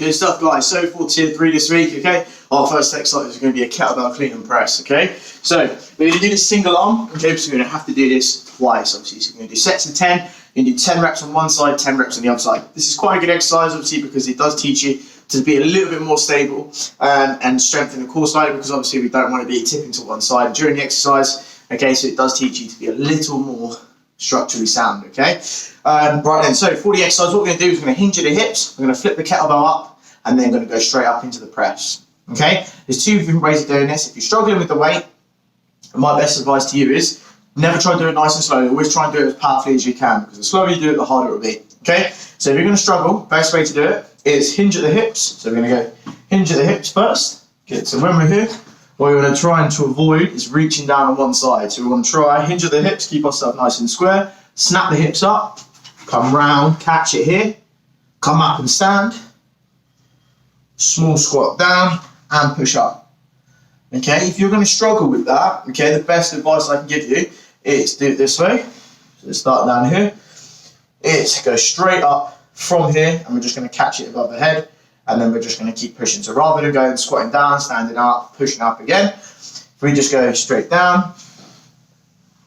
Good stuff, guys. So for tier 3 this week, okay, our first exercise is going to be a kettlebell clean and press, okay? So we're going to do this single arm, okay, so we're going to have to do this twice, obviously. So we're going to do sets of 10, you're going to do 10 reps on one side, 10 reps on the other side. This is quite a good exercise, obviously, because it does teach you to be a little bit more stable and strengthen the core slightly, because obviously we don't want to be tipping to one side during the exercise, okay? So it does teach you to be a little more structurally sound, okay? Right then, so for the exercise, what we're going to do is we're going to hinge at the hips, we're going to flip the kettlebell up, and then going to go straight up into the press, okay? There's two different ways of doing this. If you're struggling with the weight, my best advice to you is never try to do it nice and slow. Always try and do it as powerfully as you can, because the slower you do it, the harder it will be, okay? So if you're going to struggle, best way to do it is hinge at the hips. So we're going to go hinge at the hips first. Okay, so when we're here, what we're going to try and to avoid is reaching down on one side. So we're going to try hinge at the hips, keep ourselves nice and square, snap the hips up, come round, catch it here, come up and stand, small squat down and push up. Okay, if you're going to struggle with that, okay, the best advice I can give you is do it this way. So let's start down here. It's go straight up from here, and we're just going to catch it above the head, and then we're just going to keep pushing. So rather than going squatting down, standing up, pushing up again, if we just go straight down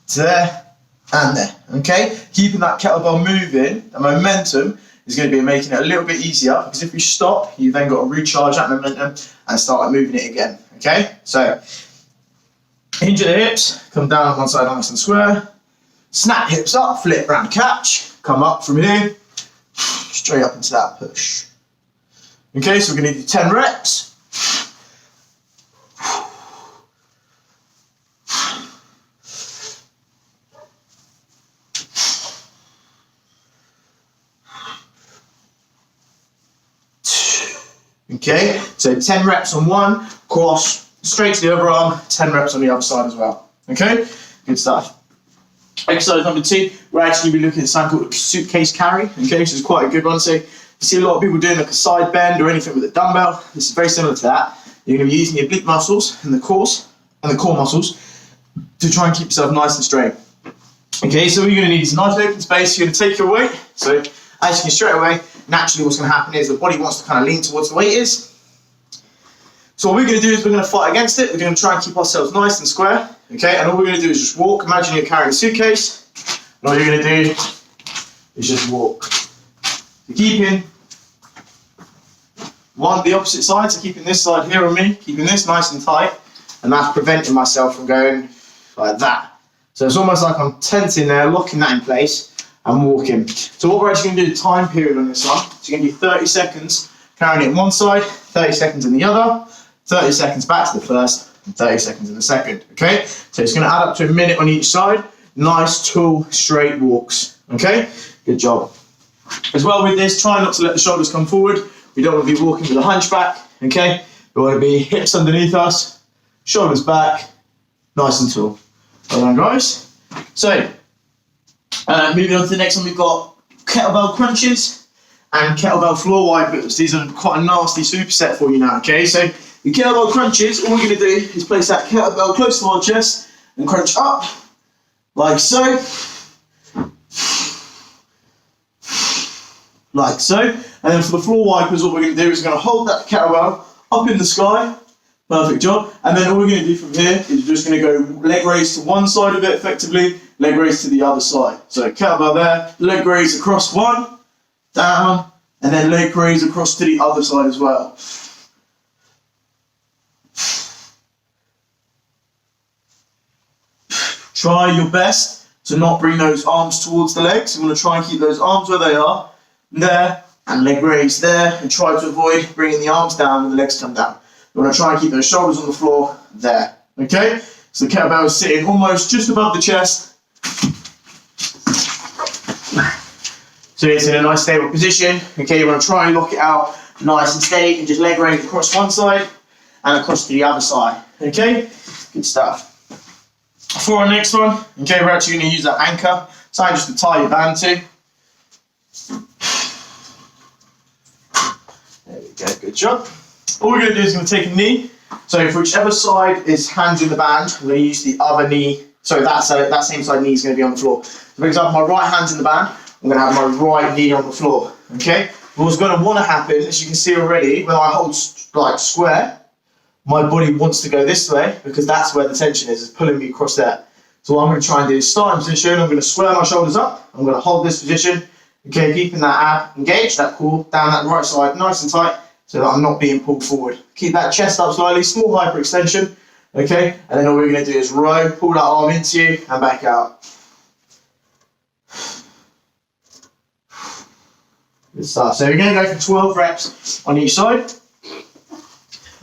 to there and there, okay? Keeping that kettlebell moving, the momentum is going to be making it a little bit easier, because if you stop, you've then got to recharge that momentum and start moving it again, okay? So hinge at the hips, come down on one side nice and square, snap hips up, flip round, catch, come up from here, straight up into that push. Okay, so we're going to do 10 reps. Okay, so 10 reps on one, cross, straight to the other arm, 10 reps on the other side as well. Okay, good stuff. Exercise number 2, we're actually going to be looking at something called a suitcase carry, okay, which is quite a good one. So you see a lot of people doing like a side bend or anything with a dumbbell. This is very similar to that. You're going to be using your oblique muscles and the core muscles to try and keep yourself nice and straight. Okay, so what you're going to need is a nice open space. You're going to take your weight. So as you can straight away, naturally what's going to happen is the body wants to kind of lean towards the weight is. So what we're going to do is we're going to fight against it. We're going to try and keep ourselves nice and square. Okay, and all we're going to do is just walk. Imagine you're carrying a suitcase. And all you're going to do is just walk. So keeping the opposite side, so keeping this side here on me, keeping this nice and tight, and that's preventing myself from going like that. So it's almost like I'm tensing there, locking that in place, and walking. So what we're actually going to do, the time period on this one, so you're going to do 30 seconds carrying it on one side, 30 seconds in the other, 30 seconds back to the first, and 30 seconds in the second, okay? So it's going to add up to a minute on each side. Nice, tall, straight walks, okay? Good job. As well with this, try not to let the shoulders come forward. We don't want to be walking with a hunchback, okay? We want to be hips underneath us, shoulders back, nice and tall. Well done, guys. So, moving on to the next one, we've got kettlebell crunches and kettlebell floor wide moves. These are quite a nasty superset for you now, okay? So, the kettlebell crunches, all we're going to do is place that kettlebell close to our chest and crunch up, like so. Like so. And then for the floor wipers, what we're going to do is we're going to hold that kettlebell up in the sky. Perfect job. And then all we're going to do from here is we're just going to go leg raise to one side of it effectively, leg raise to the other side. So kettlebell there, leg raise across one, down, and then leg raise across to the other side as well. Try your best to not bring those arms towards the legs. You want to try and keep those arms where they are, there, and leg raise there, and try to avoid bringing the arms down when the legs come down. You want to try and keep those shoulders on the floor there, okay? So the kettlebell is sitting almost just above the chest. So it's in a nice stable position, okay? You want to try and lock it out nice and steady, and just leg raise across one side and across to the other side, okay? Good stuff. For our next one, okay, we're actually going to use that anchor, something just to tie your band to. There we go, good job. All we're going to do is going to take a knee. So for whichever side is hands in the band, we're going to use the other knee. So that same side knee is going to be on the floor. So for example, my right hand's in the band, I'm going to have my right knee on the floor. Okay? what's going to want to happen, as you can see already, when I hold like square, my body wants to go this way because that's where the tension is, it's pulling me across there. So what I'm going to try and do is starting position, I'm going to square my shoulders up, I'm going to hold this position, okay, keeping that ab engaged, that core, down that right side, nice and tight, so that I'm not being pulled forward. Keep that chest up slightly, small hyperextension, okay, and then all we're going to do is row, pull that arm into you, and back out. Good stuff. So we're going to go for 12 reps on each side.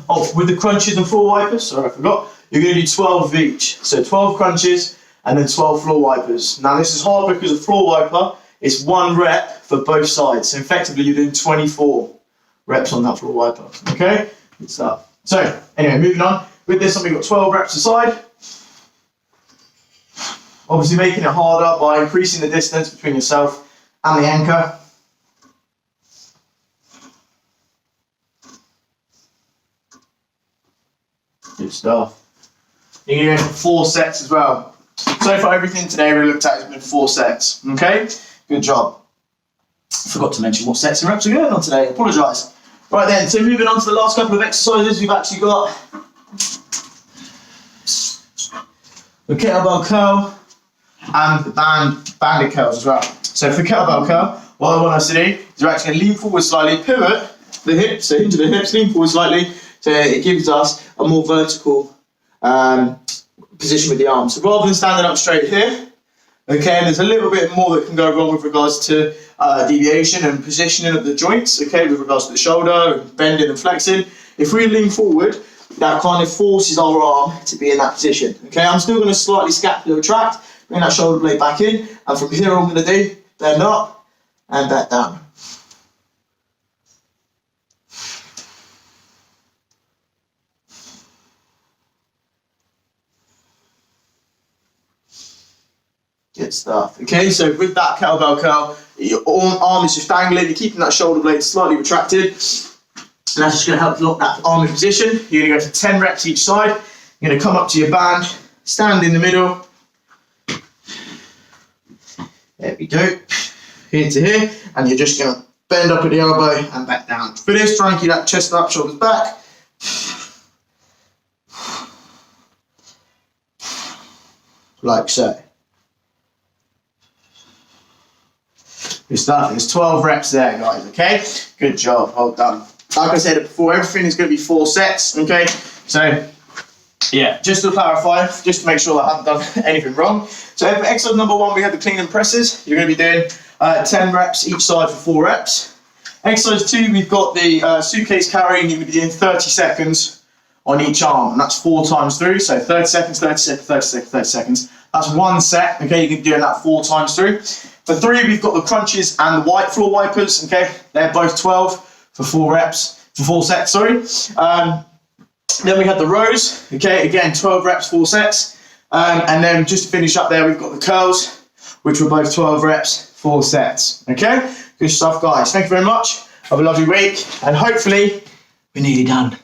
Oh, with the crunches and floor wipers, sorry I forgot, you're going to do 12 of each. So 12 crunches and then 12 floor wipers. Now this is hard because a floor wiper is 1 rep for both sides. So effectively you're doing 24 reps on that floor wiper. Okay? Good stuff. So anyway, moving on. With this one we've got 12 reps aside. Obviously making it harder by increasing the distance between yourself and the anchor. Good stuff. You're going to go for 4 sets as well. So far everything today we looked at has been 4 sets. Okay? Good job. Forgot to mention what sets and reps we're going on today. Apologise. Right then, so moving on to the last couple of exercises, we've actually got the kettlebell curl and the banded curls as well. So for kettlebell curl, what I want us to do is we're actually going to lean forward slightly, pivot the hips, so hinge the hips, lean forward slightly, so it gives us a more vertical position with the arms. So rather than standing up straight here, okay, and there's a little bit more that can go wrong with regards to deviation and positioning of the joints, okay, with regards to the shoulder, and bending and flexing. If we lean forward, that kind of forces our arm to be in that position. Okay, I'm still going to slightly scapular retract, bring that shoulder blade back in, and from here all I'm going to do, bend up and back down. Good stuff. Okay, so with that kettlebell curl, your arm is just dangling, you're keeping that shoulder blade slightly retracted, and that's just going to help lock that arm in position. You're going to go for 10 reps each side. You're going to come up to your band, stand in the middle. There we go. Here to here, and you're just going to bend up at the elbow and back down. For this, try and keep that chest up, shoulders back. Like so. Good stuff. There's 12 reps there, guys, okay? Good job. Well done. Like I said before, everything is going to be 4 sets, okay? So, yeah, just to clarify, just to make sure that I haven't done anything wrong. So, for exercise number 1, we have the clean and presses. You're going to be doing 10 reps each side for 4 reps. Exercise 2, we've got the suitcase carrying. You're going to be doing 30 seconds on each arm, and that's 4 times through. So, 30 seconds, 30 seconds, 30 seconds, 30 seconds. That's 1 set, okay? You can be doing that 4 times through. For 3, we've got the crunches and the white floor wipers, okay? They're both 12 for 4 reps, for 4 sets, sorry. Then we have the rows, okay? Again, 12 reps, 4 sets. And then just to finish up there, we've got the curls, which were both 12 reps, 4 sets, okay? Good stuff, guys. Thank you very much. Have a lovely week, and hopefully we're nearly done.